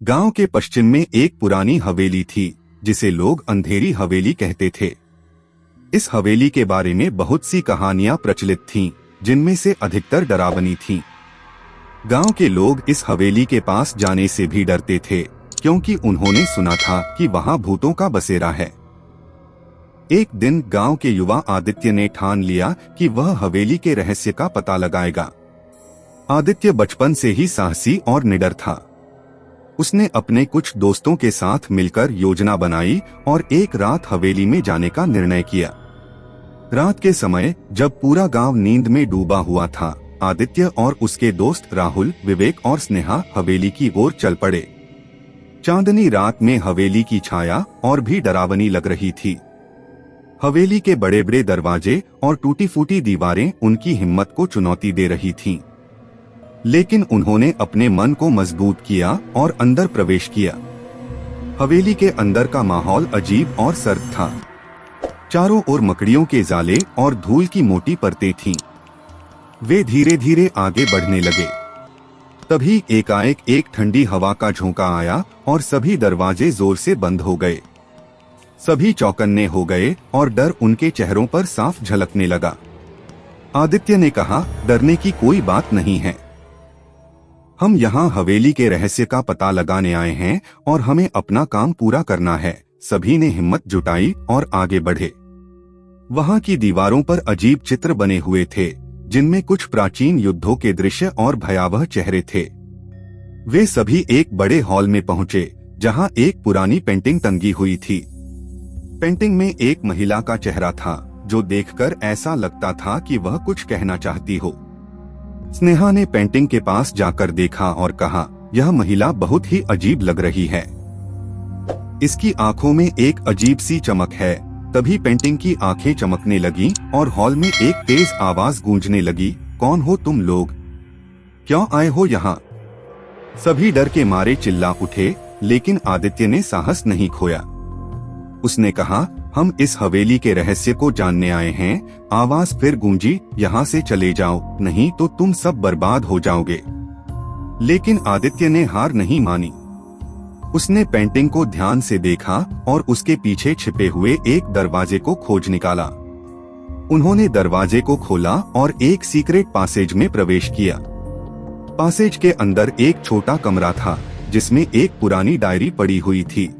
गांव के पश्चिम में एक पुरानी हवेली थी जिसे लोग अंधेरी हवेली कहते थे। इस हवेली के बारे में बहुत सी कहानियां प्रचलित थीं, जिनमें से अधिकतर डरावनी थीं। गांव के लोग इस हवेली के पास जाने से भी डरते थे, क्योंकि उन्होंने सुना था कि वहां भूतों का बसेरा है। एक दिन गांव के युवा आदित्य ने ठान लिया कि वह हवेली के रहस्य का पता लगाएगा। आदित्य बचपन से ही साहसी और निडर था। उसने अपने कुछ दोस्तों के साथ मिलकर योजना बनाई और एक रात हवेली में जाने का निर्णय किया। रात के समय जब पूरा गांव नींद में डूबा हुआ था, आदित्य और उसके दोस्त राहुल, विवेक और स्नेहा हवेली की ओर चल पड़े। चांदनी रात में हवेली की छाया और भी डरावनी लग रही थी। हवेली के बड़े बड़े दरवाजे और टूटी फूटी दीवारें उनकी हिम्मत को चुनौती दे रही थीं। लेकिन उन्होंने अपने मन को मजबूत किया और अंदर प्रवेश किया। हवेली के अंदर का माहौल अजीब और सर्द था। चारों ओर मकड़ियों के जाले और धूल की मोटी परतें थीं। वे धीरे धीरे आगे बढ़ने लगे। तभी एकाएक एक ठंडी हवा का झोंका आया और सभी दरवाजे जोर से बंद हो गए। सभी चौकन्ने हो गए और डर उनके चेहरों पर साफ झलकने लगा। आदित्य ने कहा, डरने की कोई बात नहीं है। हम यहाँ हवेली के रहस्य का पता लगाने आए हैं और हमें अपना काम पूरा करना है। सभी ने हिम्मत जुटाई और आगे बढ़े। वहाँ की दीवारों पर अजीब चित्र बने हुए थे, जिनमें कुछ प्राचीन युद्धों के दृश्य और भयावह चेहरे थे। वे सभी एक बड़े हॉल में पहुँचे, जहाँ एक पुरानी पेंटिंग टंगी हुई थी। पेंटिंग में एक महिला का चेहरा था, जो देखकर ऐसा लगता था कि वह कुछ कहना चाहती हो। स्नेहा ने पेंटिंग के पास जाकर देखा और कहा, यह महिला बहुत ही अजीब लग रही है। इसकी आंखों में एक अजीब सी चमक है। तभी पेंटिंग की आंखें चमकने लगीं और हॉल में एक तेज आवाज गूंजने लगी, कौन हो तुम लोग? क्यों आए हो यहाँ? सभी डर के मारे चिल्ला उठे, लेकिन आदित्य ने साहस नहीं खोया। उसने कहा, हम इस हवेली के रहस्य को जानने आए हैं। आवाज फिर गूंजी, यहाँ से चले जाओ, नहीं तो तुम सब बर्बाद हो जाओगे। लेकिन आदित्य ने हार नहीं मानी। उसने पेंटिंग को ध्यान से देखा और उसके पीछे छिपे हुए एक दरवाजे को खोज निकाला। उन्होंने दरवाजे को खोला और एक सीक्रेट पासेज में प्रवेश किया। पासेज के अंदर एक छोटा कमरा था, जिसमें एक पुरानी डायरी पड़ी हुई थी।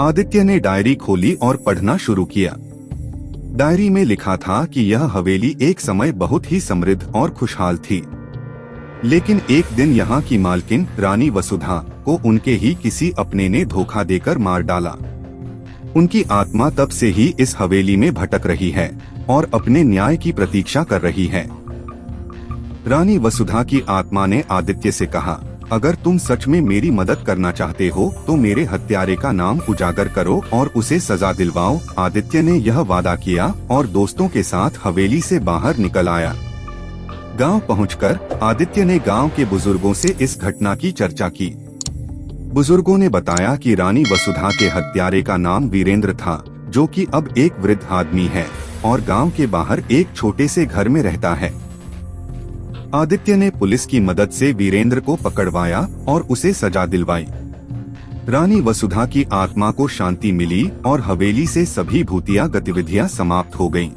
आदित्य ने डायरी खोली और पढ़ना शुरू किया। डायरी में लिखा था कि यह हवेली एक समय बहुत ही समृद्ध और खुशहाल थी। लेकिन एक दिन यहाँ की मालकिन रानी वसुधा को उनके ही किसी अपने ने धोखा देकर मार डाला। उनकी आत्मा तब से ही इस हवेली में भटक रही है और अपने न्याय की प्रतीक्षा कर रही है। रानी वसुधा की आत्मा ने आदित्य से कहा, अगर तुम सच में मेरी मदद करना चाहते हो तो मेरे हत्यारे का नाम उजागर करो और उसे सजा दिलवाओ। आदित्य ने यह वादा किया और दोस्तों के साथ हवेली से बाहर निकल आया। गांव पहुंचकर आदित्य ने गांव के बुजुर्गों से इस घटना की चर्चा की। बुजुर्गों ने बताया कि रानी वसुधा के हत्यारे का नाम वीरेंद्र था, जो कि अब एक वृद्ध आदमी है और गांव के बाहर एक छोटे से घर में रहता है। आदित्य ने पुलिस की मदद से वीरेंद्र को पकड़वाया और उसे सजा दिलवाई। रानी वसुधा की आत्मा को शांति मिली और हवेली से सभी भूतिया गतिविधियां समाप्त हो गईं।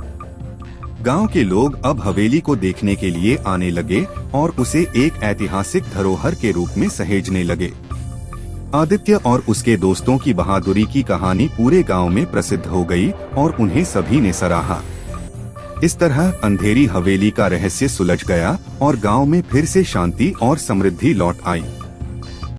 गांव के लोग अब हवेली को देखने के लिए आने लगे और उसे एक ऐतिहासिक धरोहर के रूप में सहेजने लगे। आदित्य और उसके दोस्तों की बहादुरी की कहानी पूरे गांव में प्रसिद्ध हो गई और उन्हें सभी ने सराहा। इस तरह अंधेरी हवेली का रहस्य सुलझ गया और गांव में फिर से शांति और समृद्धि लौट आई।